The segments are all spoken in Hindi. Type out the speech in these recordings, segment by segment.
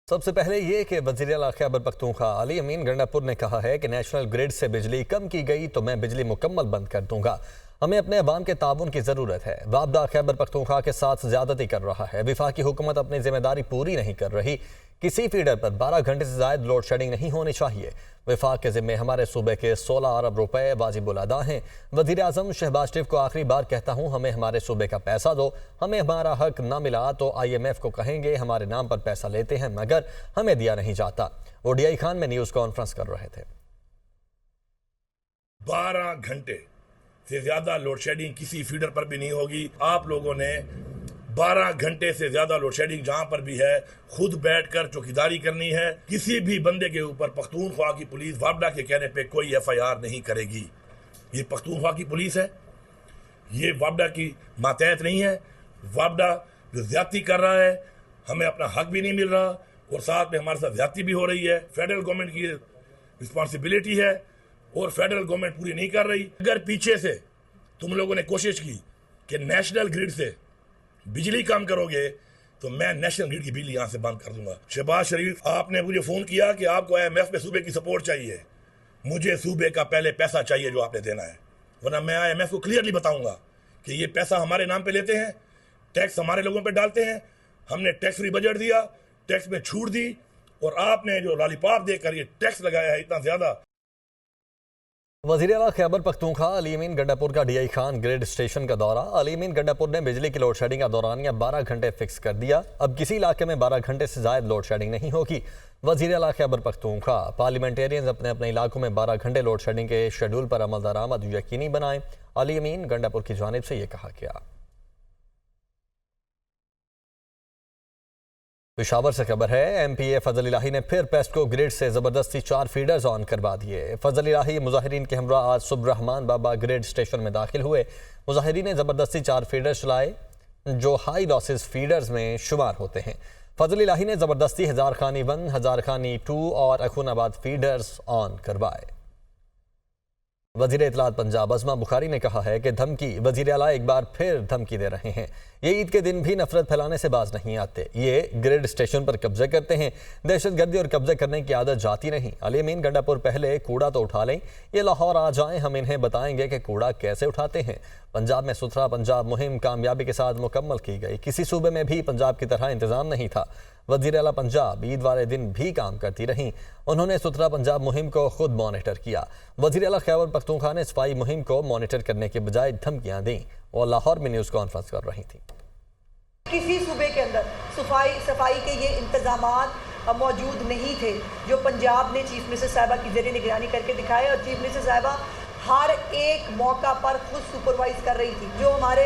सबसे पहले ये कि वज़ीर-ए-आला खैबर पख्तूनख्वा अली अमीन गंडापुर ने कहा है कि नेशनल ग्रिड से बिजली कम की गई तो मैं बिजली मुकम्मल बंद कर दूंगा। हमें अपने अवाम के ताउन की ज़रूरत है। वापदा खैबर पख्तूनख्वा के साथ ज़्यादती कर रहा है। वफाकी हुकूमत अपनी जिम्मेदारी पूरी नहीं कर रही। किसी फीडर पर 12 घंटे से ज़ायद लोड शेडिंग नहीं होनी चाहिए। वफाक के ज़िम्मे हमारे सूबे के 16 अरब रुपए वाजिबुल अदा हैं। वज़ीर आज़म शहबाज शरीफ को आखिरी बार कहता हूँ, हमें हमारे सूबे का पैसा दो। हमें हमारा हक न मिला तो IMF को कहेंगे हमारे नाम पर पैसा लेते हैं मगर हमें दिया नहीं जाता। ODI खान में न्यूज़ कॉन्फ्रेंस कर रहे थे। 12 घंटे से ज्यादा लोड शेडिंग किसी फीडर पर भी नहीं होगी। आप लोगों ने 12 घंटे से ज्यादा लोड शेडिंग जहां पर भी है खुद बैठकर चौकीदारी करनी है। किसी भी बंदे के ऊपर पख्तूनख्वा की पुलिस वापडा के कहने पे कोई FIR नहीं करेगी। ये पख्तूनख्वा की पुलिस है, ये वापडा की मातहत नहीं है। वापडा जो ज्यादती कर रहा है, हमें अपना हक भी नहीं मिल रहा और साथ में हमारे साथ ज्यादती भी हो रही है। फेडरल गवर्नमेंट की रिस्पॉन्सिबिलिटी है और फेडरल गवर्नमेंट पूरी नहीं कर रही। अगर पीछे से तुम लोगों ने कोशिश की कि नेशनल ग्रिड से बिजली कम करोगे तो मैं नेशनल ग्रिड की बिजली यहां से बंद कर दूंगा। शहबाज शरीफ, आपने मुझे फोन किया कि आपको IMF में सूबे की सपोर्ट चाहिए। मुझे सूबे का पहले पैसा चाहिए जो आपने देना है, वरना मैं IMF को क्लियरली बताऊंगा कि ये पैसा हमारे नाम पे लेते हैं, टैक्स हमारे लोगों पे डालते हैं। हमने टैक्स फ्री बजट दिया, टैक्स में छूट दी और आपने जो लॉलीपॉप देकर ये टैक्स लगाया है इतना ज्यादा। वज़ीर-ए-आला खैबर पख्तूनख्वा अली अमीन गंडापुर का DI खान ग्रिड स्टेशन का दौरा। अली अमीन गंडापुर ने बिजली की लोड शेडिंग का दौरानिया 12 घंटे फिक्स कर दिया। अब किसी इलाके में 12 घंटे से ज़ायद लोड शेडिंग नहीं होगी। वज़ीर-ए-आला खैबर पख्तूनख्वा, पार्लियामेंटेरियंस अपने अपने इलाकों में 12 घंटे लोड शेडिंग के शेड्यूल पर अमल दरामद यकीनी बनाएं। अली अमीन गंडापुर की जानिब से ये कहा गया। पेशावर से खबर है, MPA फजल इलाही ने फिर पेस्को ग्रिड से जबरदस्ती 4 फीडर्स ऑन करवा दिए। फजल इलाही मुजाहिरीन के हमरा आज सुबह रहमान बाबा ग्रिड स्टेशन में दाखिल हुए। मुजाहिरीन ने जबरदस्ती 4 फीडर्स चलाए जो हाई लॉसेस फीडर्स में शुमार होते हैं। फजल इलाही ने जबरदस्ती हजार खानी 1, हजार खानी 2 और अखूनाबाद फीडर्स ऑन करवाए। वज़ीर इत्तलात पंजाब अज़मा बुखारी ने कहा है कि धमकी वज़ीर-ए-आला एक बार फिर धमकी दे रहे हैं। ये ईद के दिन भी नफरत फैलाने से बाज नहीं आते। ये ग्रिड स्टेशन पर कब्जे करते हैं। दहशतगर्दी और कब्जे करने की आदत जाती नहीं। अली अमीन गंडापुर पहले कूड़ा तो उठा लें, ये लाहौर आ जाएं, हम इन्हें बताएंगे कि कूड़ा कैसे उठाते हैं। पंजाब में सुथरा पंजाब मुहिम कामयाबी के साथ मुकम्मल की गई। किसी सूबे में भी पंजाब की तरह इंतजाम नहीं था। वज़ीर-ए-आला पंजाब ईद वाले दिन भी काम करती रहीं। उन्होंने सुथरा पंजाब मुहिम को खुद मॉनिटर किया। वज़ीर-ए-आला खैबर पख्तूनख्वा ने सफाई मुहिम को मॉनिटर करने के बजाय धमकियां दी और लाहौर में न्यूज़ कॉन्फ्रेंस कर रही थी। किसी सूबे के अंदर सफाई के ये इंतजामात मौजूद नहीं थे जो पंजाब ने चीफ मिनिस्टर साहिबा की ज़रिए निगरानी करके दिखाए और चीफ मिनिस्टर साहिबा हर एक मौका पर खुद सुपरवाइज कर रही थी। जो हमारे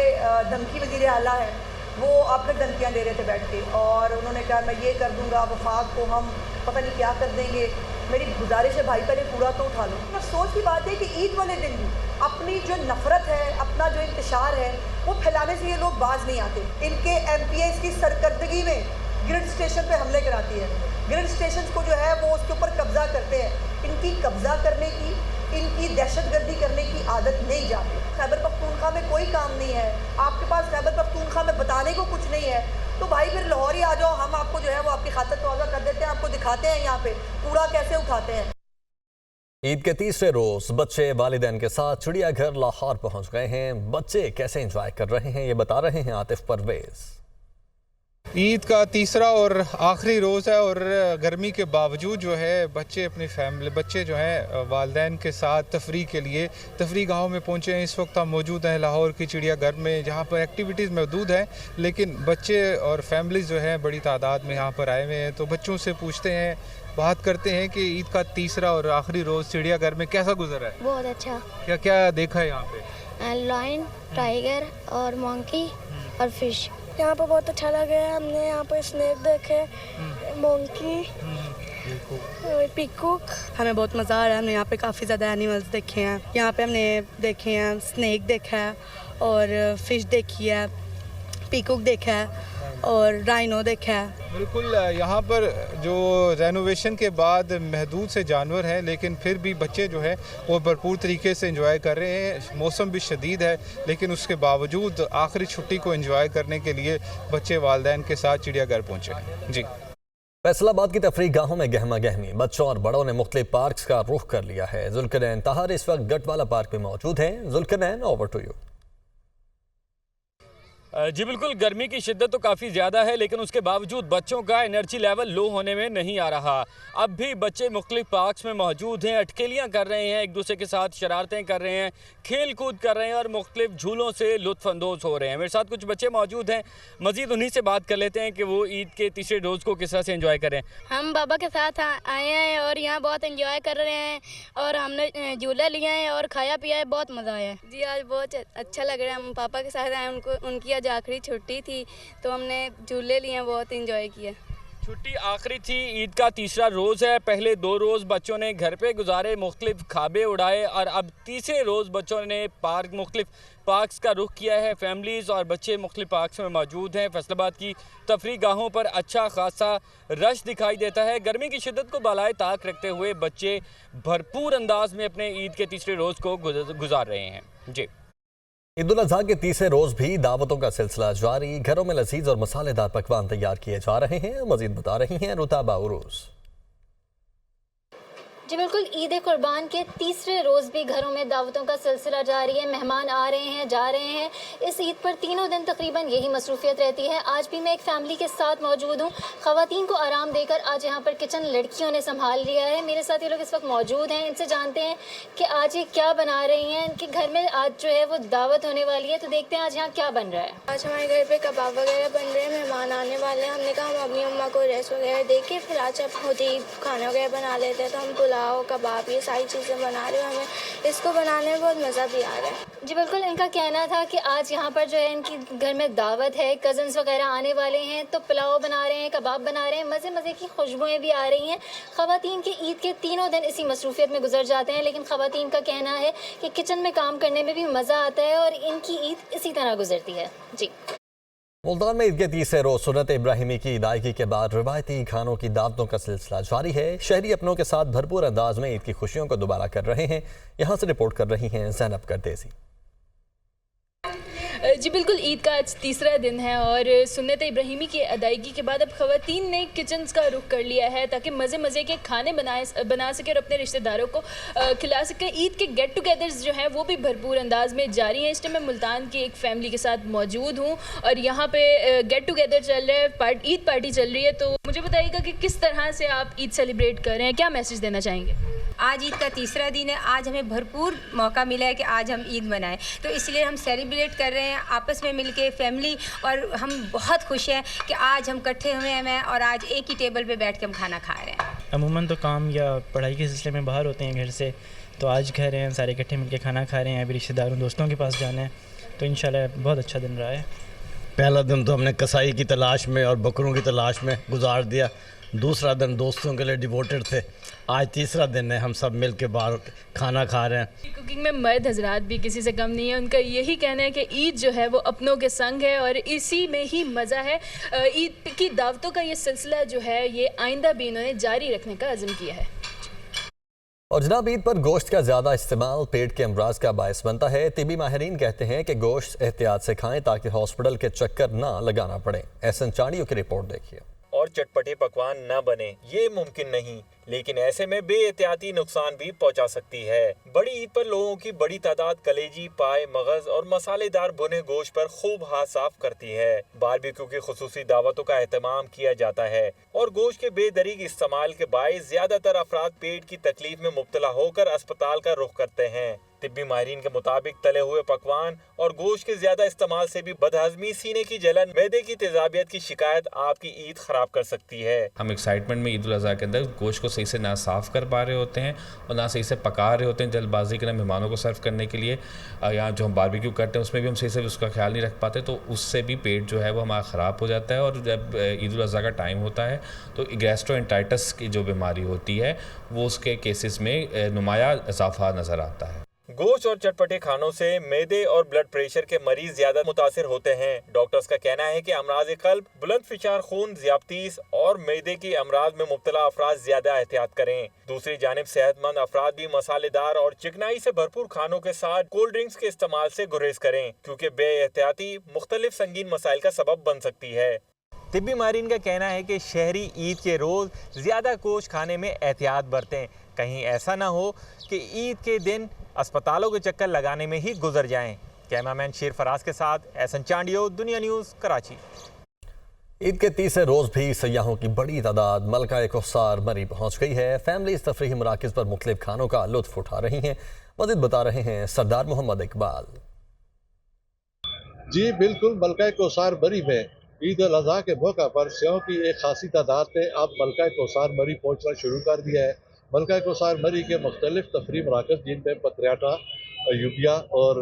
धमकी वज़ीर-ए-आला है वो अब तक धमकियाँ दे रहे थे बैठ के और उन्होंने कहा मैं ये कर दूंगा, वफाक को हम पता नहीं क्या कर देंगे। मेरी गुजारिश है भाई पहले कूड़ा तो उठा लो। अफसोस की बात है कि ईद वाले दिन भी अपनी जो नफरत है, अपना जो इंतशार है वो फैलाने से ये लोग बाज नहीं आते। इनके MPA इसकी सरकर्दगी में ग्रिड स्टेशन पे हमले कराती है। ग्रिड स्टेशन को जो है वो उसके ऊपर कब्जा करते हैं। इनकी कब्जा करने की, इनकी दहशतगर्दी करने की आदत नहीं जाती। खैबर पख्तूनख्वा में कोई काम नहीं है, आपके पास खैबर पख्तूनख्वा में बताने को कुछ नहीं है तो भाई फिर लाहौर ही आ जाओ, हम आपको जो है वो आपकी खातिर तौज़ा कर देते हैं, आपको दिखाते हैं यहाँ पे कूड़ा कैसे उठाते हैं। ईद के तीसरे रोज बच्चे वालिदैन के साथ चिड़ियाघर लाहौर पहुंच गए हैं। बच्चे कैसे एंजॉय कर रहे हैं ये बता रहे हैं आतिफ परवेज। ईद का तीसरा और आखिरी रोज़ है और गर्मी के बावजूद जो है बच्चे जो हैं वालिदैन के साथ तफरी के लिए तफरी गाहों में पहुँचे हैं। इस वक्त हम मौजूद हैं लाहौर की चिड़ियाघर में जहाँ पर एक्टिविटीज़ मौजूद हैं, लेकिन बच्चे और फैमिलीज़ जो हैं बड़ी तादाद में यहाँ पर आए हुए हैं। तो बच्चों से पूछते हैं, बात करते हैं कि ईद का तीसरा और आखिरी रोज़ चिड़ियाघर में कैसा गुजरा है। बहुत अच्छा। क्या क्या देखा है यहाँ पे? लायन, टाइगर और मंकी और फिश। यहाँ पर बहुत अच्छा लगा है। हमने यहाँ पर स्नेक देखे, मंकी, पीकॉक। हमें बहुत मज़ा आ रहा है। हमने यहाँ पे काफ़ी ज़्यादा एनिमल्स देखे हैं। यहाँ पे हमने देखे हैं, स्नेक देखा है और फिश देखी है, पीकॉक देखा है और राइनो देखा है। बिल्कुल, यहाँ पर जो रेनोवेशन के बाद महदूद से जानवर हैं, लेकिन फिर भी बच्चे जो है वो भरपूर तरीके से एंजॉय कर रहे हैं। मौसम भी शदीद है, लेकिन उसके बावजूद आखिरी छुट्टी को एंजॉय करने के लिए बच्चे वालिदैन के साथ चिड़ियाघर पहुँचे हैं। जी। फैसलाबाद की तफरीह गाहों में गहमा गहमी, बच्चों और बड़ों ने मुख्तलिफ पार्क्स का रुख कर लिया है। जुल्करनैन तहार इस वक्त गटवाला पार्क में मौजूद हैं। Zulqarnain, over to you. जी बिल्कुल, गर्मी की शिद्दत तो काफ़ी ज़्यादा है, लेकिन उसके बावजूद बच्चों का एनर्जी लेवल लो होने में नहीं आ रहा। अब भी बच्चे मुख्तलिफ पार्क्स में मौजूद हैं, अटकेलियाँ कर रहे हैं, एक दूसरे के साथ शरारतें कर रहे हैं, खेल कूद कर रहे हैं और मुख्तलिफ झूलों से लुत्फ़अंदोज़ हो रहे हैं। मेरे साथ कुछ बच्चे मौजूद हैं, मज़ीद उन्हीं से बात कर लेते हैं कि वो ईद के तीसरे रोज़ को किस तरह से एंजॉय करें। हम बाबा के साथ आए हैं और यहाँ बहुत एंजॉय कर रहे हैं और हमने झूला लिया है और खाया पिया है, बहुत मज़ा आया है। जी आज बहुत अच्छा लग रहा है। हम पापा के साथ आए, उनकी आज आखिरी छुट्टी थी तो हमने झूले लिए, बहुत एंजॉय किया। छुट्टी आखिरी थी, ईद का तीसरा रोज़ है। पहले 2 रोज़ बच्चों ने घर पे गुजारे, मुख्तलिफ खाबे उड़ाए और अब तीसरे रोज़ बच्चों ने मुख्तलिफ पार्क्स का रुख किया है। फैमिलीज़ और बच्चे मुख्तलिफ पार्क्स में मौजूद हैं। फैसलाबाद की तफरीह गाहों पर अच्छा खासा रश दिखाई देता है। गर्मी की शिद्दत को बालाए ताक रखते हुए बच्चे भरपूर अंदाज में अपने ईद के तीसरे रोज़ को गुजार रहे हैं। जी, ईद उल अज़हा के तीसरे रोज़ भी दावतों का सिलसिला जारी। घरों में लजीज और मसालेदार पकवान तैयार किए जा रहे हैं। मज़ीद बता रही हैं रुताबा उरूस। जी बिल्कुल, ईद कुर्बान के तीसरे रोज़ भी घरों में दावतों का सिलसिला जारी है। मेहमान आ रहे हैं, जा रहे हैं। इस ईद पर तीनों दिन तकरीबन यही मसरूफियत रहती है। आज भी मैं एक फ़ैमिली के साथ मौजूद हूँ। ख़वातीन को आराम देकर आज यहाँ पर किचन लड़कियों ने संभाल लिया है। मेरे साथ ये लोग इस वक्त मौजूद हैं। इनसे जानते हैं कि आज ये क्या बना रही हैं। इनके घर में आज जो है वो दावत होने वाली है, तो देखते हैं आज यहाँ क्या बन रहा है। आज हमारे घर पे कबाब वगैरह बन रहे हैं, मेहमान आने वाले हैं। हमने कहा हम अपनी अम्मा को रेस्ट वगैरह दे के फिर आज अब खुद ही खाना वगैरह बना लेते हैं। तो हम पुलाव, कबाब, सारी चीज़ें बना रहे हैं। हमें इसको बनाने में बहुत मज़ा भी आ रहा है। जी बिल्कुल, इनका कहना था कि आज यहाँ पर जो है इनकी घर में दावत है, कज़न्स वगैरह आने वाले हैं, तो पुलाव बना रहे हैं, कबाब बना रहे हैं, मज़े मज़े की खुशबुएं भी आ रही हैं। ख़वातीन के ईद के तीनों दिन इसी मसरूफियत में गुजर जाते हैं, लेकिन ख़वातीन का कहना है कि किचन में काम करने में भी मज़ा आता है और इनकी ईद इसी तरह गुजरती है। जी, मुल्तान में ईद के तीसरे रोज सुन्नत इब्राहिमी की अदायगी के बाद रिवायती खानों की दावतों का सिलसिला जारी है। शहरी अपनों के साथ भरपूर अंदाज में ईद की खुशियों को दोबारा कर रहे हैं। यहाँ से रिपोर्ट कर रही हैं ज़ैनब करदेसी। जी बिल्कुल, ईद का आज तीसरा दिन है और सुन्नत इब्राहिमी की अदायगी के बाद अब ख़वातीन ने किचन्स का रुख कर लिया है ताकि मज़े मज़े के खाने बना सके और अपने रिश्तेदारों को खिला सके। ईद के गेट टुगेदर्स जो हैं वो भी भरपूर अंदाज में जारी हैं। इस टाइम मैं मुल्तान की एक फ़ैमिली के साथ मौजूद हूँ और यहाँ पे गेट टुगेदर चल रहा है, ईद पार्टी चल रही है। तो मुझे बताइएगा कि किस तरह से आप ईद सेलिब्रेट कर रहे हैं, क्या मैसेज देना चाहेंगे? आज ईद का तीसरा दिन है। आज हमें भरपूर मौका मिला है कि आज हम ईद मनाएं, तो इसलिए हम सेलिब्रेट कर रहे हैं आपस में मिलके फैमिली, और हम बहुत खुश हैं कि आज हम इकट्ठे हुए हैं और आज एक ही टेबल पे बैठ के हम खाना खा रहे हैं। अमूमन तो काम या पढ़ाई के सिलसिले में बाहर होते हैं घर से, तो आज घर हैं सारे इकट्ठे मिलके खाना खा रहे हैं। अभी रिश्तेदारों दोस्तों के पास जाना है, तो इंशाल्लाह बहुत अच्छा दिन रहा है। पहला दिन तो हमने कसाई की तलाश में और बकरों की तलाश में गुजार दिया। दूसरा दिन दोस्तों के लिए डिवोटेड थे। आज तीसरा दिन है, हम सब मिल के बाहर खाना खा रहे हैं। कुकिंग में मर्द हजरात भी किसी से कम नहीं है। उनका यही कहना है कि ईद जो है वो अपनों के संग है और इसी में ही मज़ा है। ईद की दावतों का ये सिलसिला जो है ये आइंदा भी इन्होंने जारी रखने का अज़्म किया है। और जनाब, ईद पर गोश्त का ज़्यादा इस्तेमाल पेट के अमराज का बायस बनता है। तिबी माहिरीन कहते हैं कि गोश्त एहतियात से खाएं ताकि हॉस्पिटल के चक्कर ना लगाना पड़े। एहसन चाड़ियों की रिपोर्ट देखिए। और चटपटे पकवान न बने ये मुमकिन नहीं, लेकिन ऐसे में बेएहतियाती नुकसान भी पहुंचा सकती है। बड़ी ईद पर लोगों की बड़ी तादाद कलेजी, पाए, मगज और मसालेदार भुने गोश्त पर खूब हाथ साफ करती है। बारबेक्यू की खुसूसी दावतों का एहतमाम किया जाता है और गोश्त के बेदरीग इस्तेमाल के बायस ज्यादातर अफराद पेट की तकलीफ में मुब्तला होकर अस्पताल का रुख करते हैं। तिब्बी माहिरीन के मुताबिक तले हुए पकवान और गोश्त के ज्यादा इस्तेमाल से भी बदहजमी, सीने की जलन, मैदे की तेजाबियत की शिकायत आपकी ईद खराब कर सकती है। हम एक्साइटमेंट में ईद उल अज़हा के अंदर गोश्त को सही से ना साफ़ कर पा रहे होते हैं और ना सही से पका रहे होते हैं जल्दबाजी के ना मेहमानों को सर्व करने के लिए। यहाँ जो हम बारबेक्यू करते हैं उसमें भी हम सही से उसका ख्याल नहीं रख पाते, तो उससे भी पेट जो है वो हमारा ख़राब हो जाता है। और जब ईद उल अज़हा का टाइम होता है तो गैस्ट्रोएंटाइटिस की जो बीमारी होती है वो उसके केसेस में नुमाया इजाफा नज़र आता है। गोश्त और चटपटे खानों से मैदे और ब्लड प्रेशर के मरीज ज्यादा मुतासिर होते हैं। डॉक्टर्स का कहना है कि अमराज कल्ब, बुलंद फिशार खून, ज़ियाबतीस और मैदे की अमराज में मुब्तला अफराद ज्यादा एहतियात करें। दूसरी जानिब सेहतमंद अफराद भी मसालेदार और चिकनाई से भरपूर खानों के साथ कोल्ड ड्रिंक्स के इस्तेमाल से गुरेज करें, क्योंकि बेएहतियाती मुख्तलिफ संगीन मसाइल का सबब बन सकती है। तिब्बी माहिरीन का कहना है कि शहरी ईद के रोज़ ज़्यादा गोश्त खाने में एहतियात बरतें, कहीं ऐसा ना हो कि ईद के दिन अस्पतालों के चक्कर लगाने में ही गुजर जाएं। कैमरामैन शेर फराज के साथ एहसन चांडियो, दुनिया न्यूज़, कराची। ईद के तीसरे रोज़ भी सयाहों की बड़ी तादाद मलका कौसार मरी पहुँच गई है। फैमिलीज तफरीही मराकज़ पर मुख्तलिफ खानों का लुत्फ़ उठा रही हैं। मज़ीद बता रहे हैं सरदार मोहम्मद इकबाल। जी बिल्कुल, मलका कौसार मरी में ईद उल अज़हा के मौका पर सेओं की एक खासी तादाद ने अब मलका कौसार मरी पहुँचना शुरू कर दिया है। मलका कौसार मरी के मुख्तलिफ तफरीही मराकज़ जिनमें पतरियाटा, अयूबिया और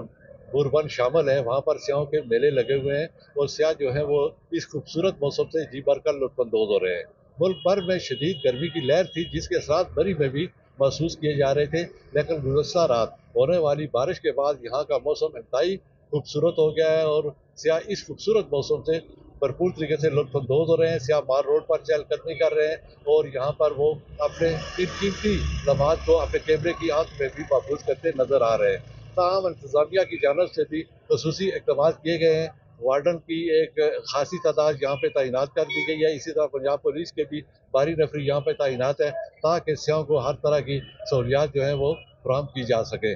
बुरबन शामिल है, वहाँ पर सेओं के मेले लगे हुए हैं और सियाह जो है वो इस खूबसूरत मौसम से जी भर कर लुत्फ़अंदोज़ हो रहे हैं। मुल्क भर में शदीद गर्मी की लहर थी जिसके असरात मरी में भी महसूस किए जा रहे थे, लेकिन गुज़श्ता रात होने वाली बारिश के बाद यहाँ का मौसम इंतहाई खूबसूरत हो गया है और सियाह इस खूबसूरत मौसम से भरपूर तरीके से लुत्फ़अंदोज़ हो रहे हैं। सियाह मार रोड पर चहलकदमी कर रहे हैं और यहाँ पर वो अपने इन कीमती लम्हात को अपने कैमरे की आंख में भी महफूज करते नज़र आ रहे हैं। ताहम इंतज़ामिया की जानिब से भी खसूसी इक़दाम किए गए हैं। वार्डन की एक खासी तादाद यहाँ पे तैनात कर दी गई है। इसी तरह पंजाब पुलिस के भी भारी नफरी यहाँ पे तैनात है ताकि सियाहों को हर तरह की सहूलियात जो है वो फराहम की जा सके।